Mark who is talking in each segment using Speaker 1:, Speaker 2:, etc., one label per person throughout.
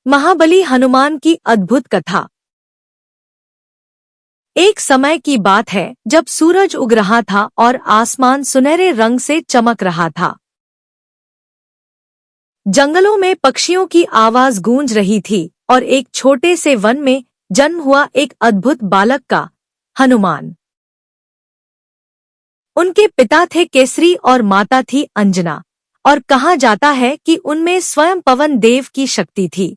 Speaker 1: महाबली हनुमान की अद्भुत कथा। एक समय की बात है जब सूरज उग रहा था और आसमान सुनहरे रंग से चमक रहा था। जंगलों में पक्षियों की आवाज गूंज रही थी और एक छोटे से वन में जन्म हुआ एक अद्भुत बालक का, हनुमान। उनके पिता थे केसरी और माता थी अंजना, और कहा जाता है कि उनमें स्वयं पवन देव की शक्ति थी।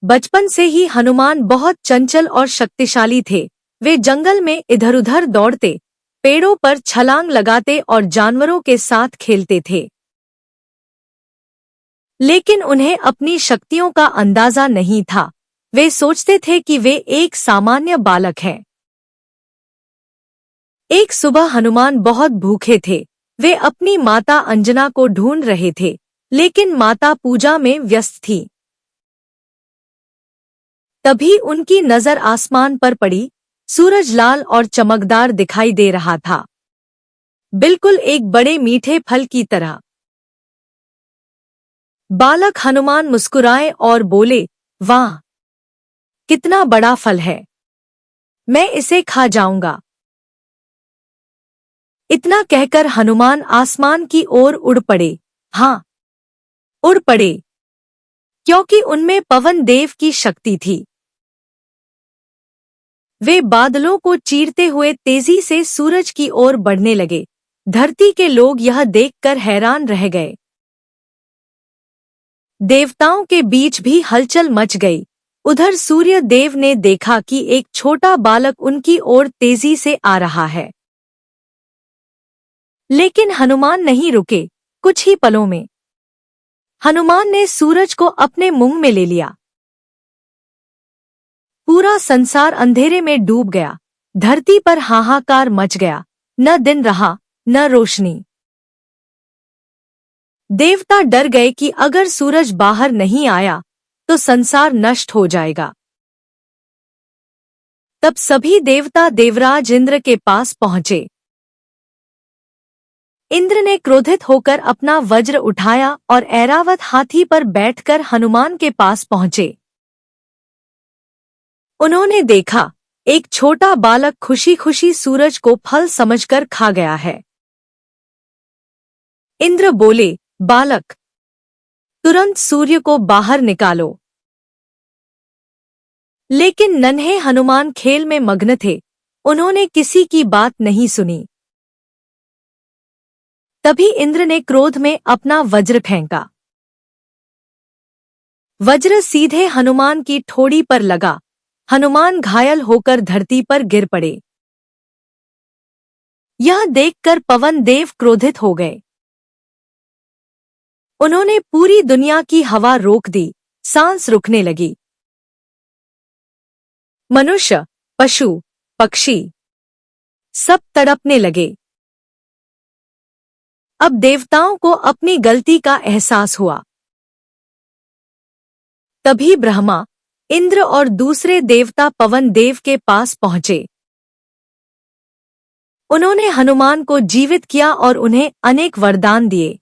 Speaker 1: बचपन से ही हनुमान बहुत चंचल और शक्तिशाली थे। वे जंगल में इधर-उधर दौड़ते, पेड़ों पर छलांग लगाते और जानवरों के साथ खेलते थे। लेकिन उन्हें अपनी शक्तियों का अंदाजा नहीं था। वे सोचते थे कि वे एक सामान्य बालक हैं। एक सुबह हनुमान बहुत भूखे थे। वे अपनी माता अंजना को ढूंढ रहे थे, लेकिन माता पूजा में व्यस्त थी। तभी उनकी नजर आसमान पर पड़ी। सूरज लाल और चमकदार दिखाई दे रहा था, बिल्कुल एक बड़े मीठे फल की तरह। बालक हनुमान मुस्कुराए और बोले, वाह, कितना बड़ा फल है, मैं इसे खा जाऊंगा। इतना कहकर हनुमान आसमान की ओर उड़ पड़े। हाँ, उड़ पड़े, क्योंकि उनमें पवन देव की शक्ति थी। वे बादलों को चीरते हुए तेजी से सूरज की ओर बढ़ने लगे। धरती के लोग यह देखकर हैरान रह गए। देवताओं के बीच भी हलचल मच गई। उधर सूर्य देव ने देखा कि एक छोटा बालक उनकी ओर तेजी से आ रहा है। लेकिन हनुमान नहीं रुके। कुछ ही पलों में हनुमान ने सूरज को अपने मुंह में ले लिया। पूरा संसार अंधेरे में डूब गया। धरती पर हाहाकार मच गया। न दिन रहा, न रोशनी। देवता डर गए कि अगर सूरज बाहर नहीं आया तो संसार नष्ट हो जाएगा। तब सभी देवता देवराज इंद्र के पास पहुंचे। इंद्र ने क्रोधित होकर अपना वज्र उठाया और ऐरावत हाथी पर बैठकर हनुमान के पास पहुंचे। उन्होंने देखा, एक छोटा बालक खुशी खुशी सूरज को फल समझकर खा गया है। इंद्र बोले, बालक, तुरंत सूर्य को बाहर निकालो। लेकिन नन्हे हनुमान खेल में मग्न थे। उन्होंने किसी की बात नहीं सुनी। तभी इंद्र ने क्रोध में अपना वज्र फेंका। वज्र सीधे हनुमान की ठोड़ी पर लगा। हनुमान घायल होकर धरती पर गिर पड़े। यह देखकर पवन देव क्रोधित हो गए। उन्होंने पूरी दुनिया की हवा रोक दी। सांस रुकने लगी। मनुष्य, पशु, पक्षी सब तड़पने लगे। अब देवताओं को अपनी गलती का एहसास हुआ। तभी ब्रह्मा, इंद्र और दूसरे देवता पवन देव के पास पहुंचे। उन्होंने हनुमान को जीवित किया और उन्हें अनेक वरदान दिए।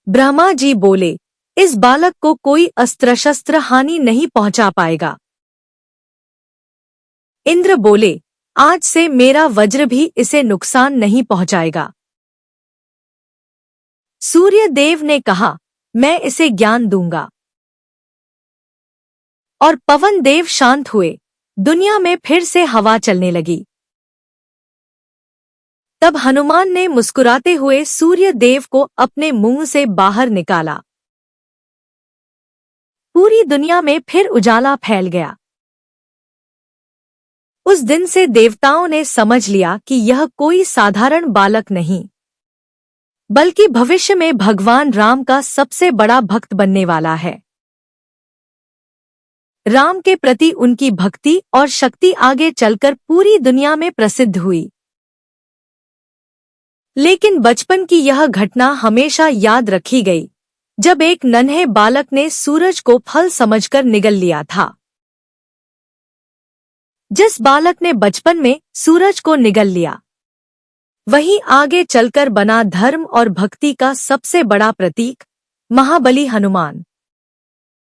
Speaker 1: ब्रह्मा जी बोले, इस बालक को कोई अस्त्र शस्त्र हानि नहीं पहुंचा पाएगा। इंद्र बोले, आज से मेरा वज्र भी इसे नुकसान नहीं पहुंचाएगा। सूर्य देव ने कहा, मैं इसे ज्ञान दूंगा। और पवन देव शांत हुए। दुनिया में फिर से हवा चलने लगी। तब हनुमान ने मुस्कुराते हुए सूर्य देव को अपने मुंह से बाहर निकाला। पूरी दुनिया में फिर उजाला फैल गया। उस दिन से देवताओं ने समझ लिया कि यह कोई साधारण बालक नहीं, बल्कि भविष्य में भगवान राम का सबसे बड़ा भक्त बनने वाला है। राम के प्रति उनकी भक्ति और शक्ति आगे चलकर पूरी दुनिया में प्रसिद्ध हुई। लेकिन बचपन की यह घटना हमेशा याद रखी गई, जब एक नन्हे बालक ने सूरज को फल समझकर निगल लिया था। जिस बालक ने बचपन में सूरज को निगल लिया, वही आगे चलकर बना धर्म और भक्ति का सबसे बड़ा प्रतीक। महाबली हनुमान।